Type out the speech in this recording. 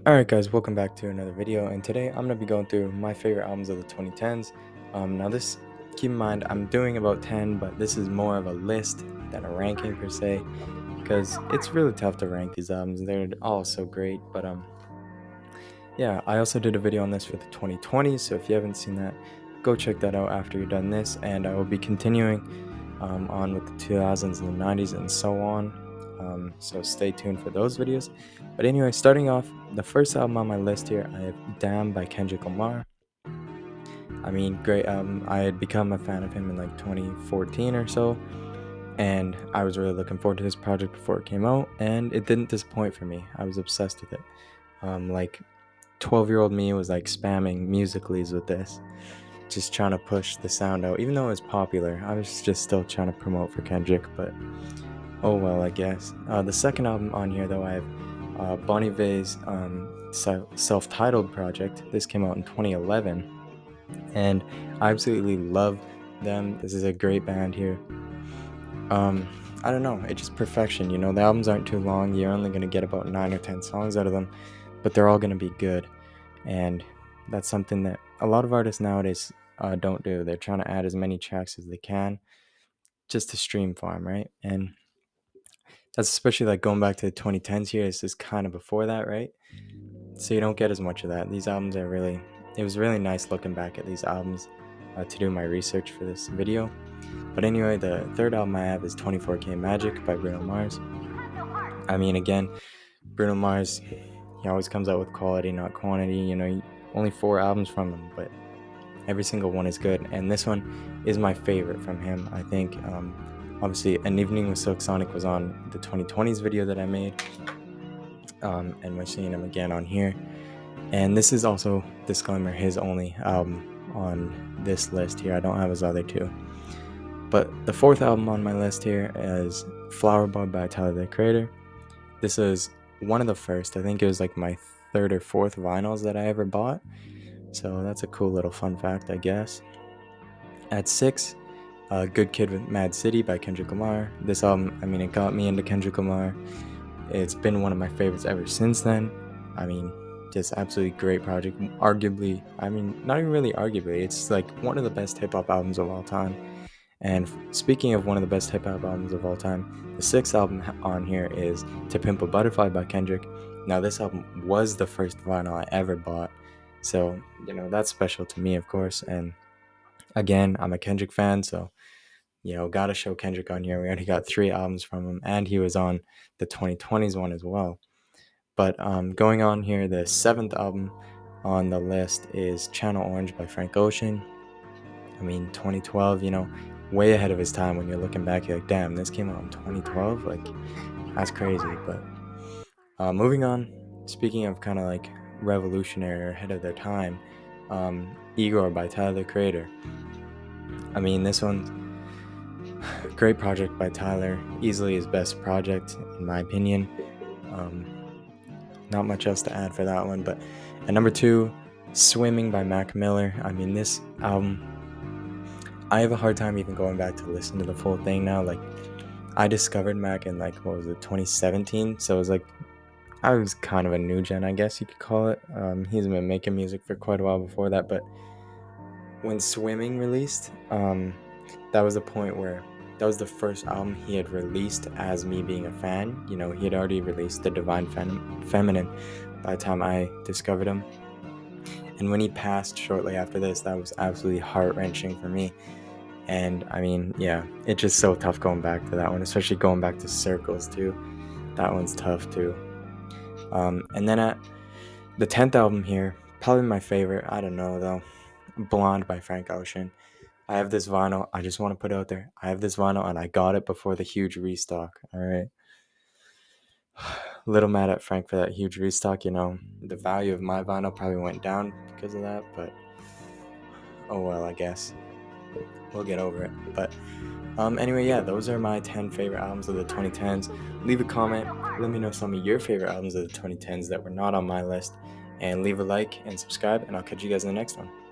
Alright guys, welcome back to another video, and today I'm going to be going through my favorite albums of the 2010s. Now this, keep in mind, I'm doing about 10, but this is more of a list than a ranking per se, because it's really tough to rank these albums. They're all so great, but yeah, I also did a video on this for the 2020s, so if you haven't seen that, go check that out after you're done this, and I will be continuing on with the 2000s and the 90s and so on. So stay tuned for those videos. But anyway, starting off, the first album on my list here, I have Damn by Kendrick Lamar. I mean, great album. I had become a fan of him in like 2014 or so, and I was really looking forward to this project before it came out, and it didn't disappoint for me. I was obsessed with it. Like 12-year-old me was like spamming musicallys with this, just trying to push the sound out. Even though it was popular, I was just still trying to promote for Kendrick, but oh well, I guess. The second album on here, though, I have Bon Iver's self-titled project. This came out in 2011, and I absolutely love them. This is a great band here. I don't know, it's just perfection. You know, the albums aren't too long. You're only gonna get about 9 or 10 songs out of them, but they're all gonna be good, and that's something that a lot of artists nowadays don't do. They're trying to add as many tracks as they can just to stream farm, right? And that's especially like going back to the 2010s here. This is kind of before that, right? So you don't get as much of that. These albums are really, it was really nice looking back at these albums to do my research for this video. But anyway, the third album I have is 24K Magic by Bruno Mars. I mean, again, Bruno Mars, he always comes out with quality, not quantity. You know, only 4 albums from him, but every single one is good. And this one is my favorite from him, I think. Obviously, An Evening with Silk Sonic was on the 2020s video that I made, and we're seeing him again on here. And this is also, disclaimer, his only album on this list here. I don't have his other 2. But the 4th album on my list here is Flower Boy by Tyler, the Creator. This is one of the first, I think it was like my 3rd or 4th vinyls that I ever bought. So that's a cool little fun fact, I guess. At 6, Good Kid with Mad City by Kendrick Lamar. This album, I mean, it got me into Kendrick Lamar. It's been one of my favorites ever since then. I mean, just absolutely great project. Arguably, I mean, not even really arguably, it's like one of the best hip-hop albums of all time. And speaking of one of the best hip-hop albums of all time, the 6th album on here is To Pimp a Butterfly by Kendrick. Now, this album was the first vinyl I ever bought, so, you know, that's special to me, of course. And again, I'm a Kendrick fan, so, you know, gotta show Kendrick on here. We already got 3 albums from him, and he was on the 2020s one as well. But going on here, the 7th album on the list is Channel Orange by Frank Ocean. I mean, 2012, you know, way ahead of his time. When you're looking back, you're like, damn, this came out in 2012? Like, that's crazy. But moving on, speaking of kind of like revolutionary or ahead of their time, Eigor by Tyler, the Creator. I mean, this one's great project by Tyler, easily his best project, in my opinion. Not much else to add for that one. But at number 2, Swimming by Mac Miller. I mean, this album, I have a hard time even going back to listen to the full thing now. Like, I discovered Mac in like, what was it, 2017? So it was like, I was kind of a new gen, I guess you could call it. He's been making music for quite a while before that, but when Swimming released, that was the point where that was the first album he had released as me being a fan. You know, he had already released The Divine Feminine by the time I discovered him. And when he passed shortly after this, that was absolutely heart-wrenching for me. And I mean, yeah, it's just so tough going back to that one, especially going back to Circles too. That one's tough too. And then at the 10th album here, probably my favorite, I don't know though, Blonde by Frank Ocean. I have this vinyl. I just want to put it out there. I have this vinyl and I got it before the huge restock. All right. Little mad at Frank for that huge restock. You know, the value of my vinyl probably went down because of that, but oh well, I guess. We'll get over it. But anyway, yeah, those are my 10 favorite albums of the 2010s. Leave a comment. Let me know some of your favorite albums of the 2010s that were not on my list. And leave a like and subscribe, and I'll catch you guys in the next one.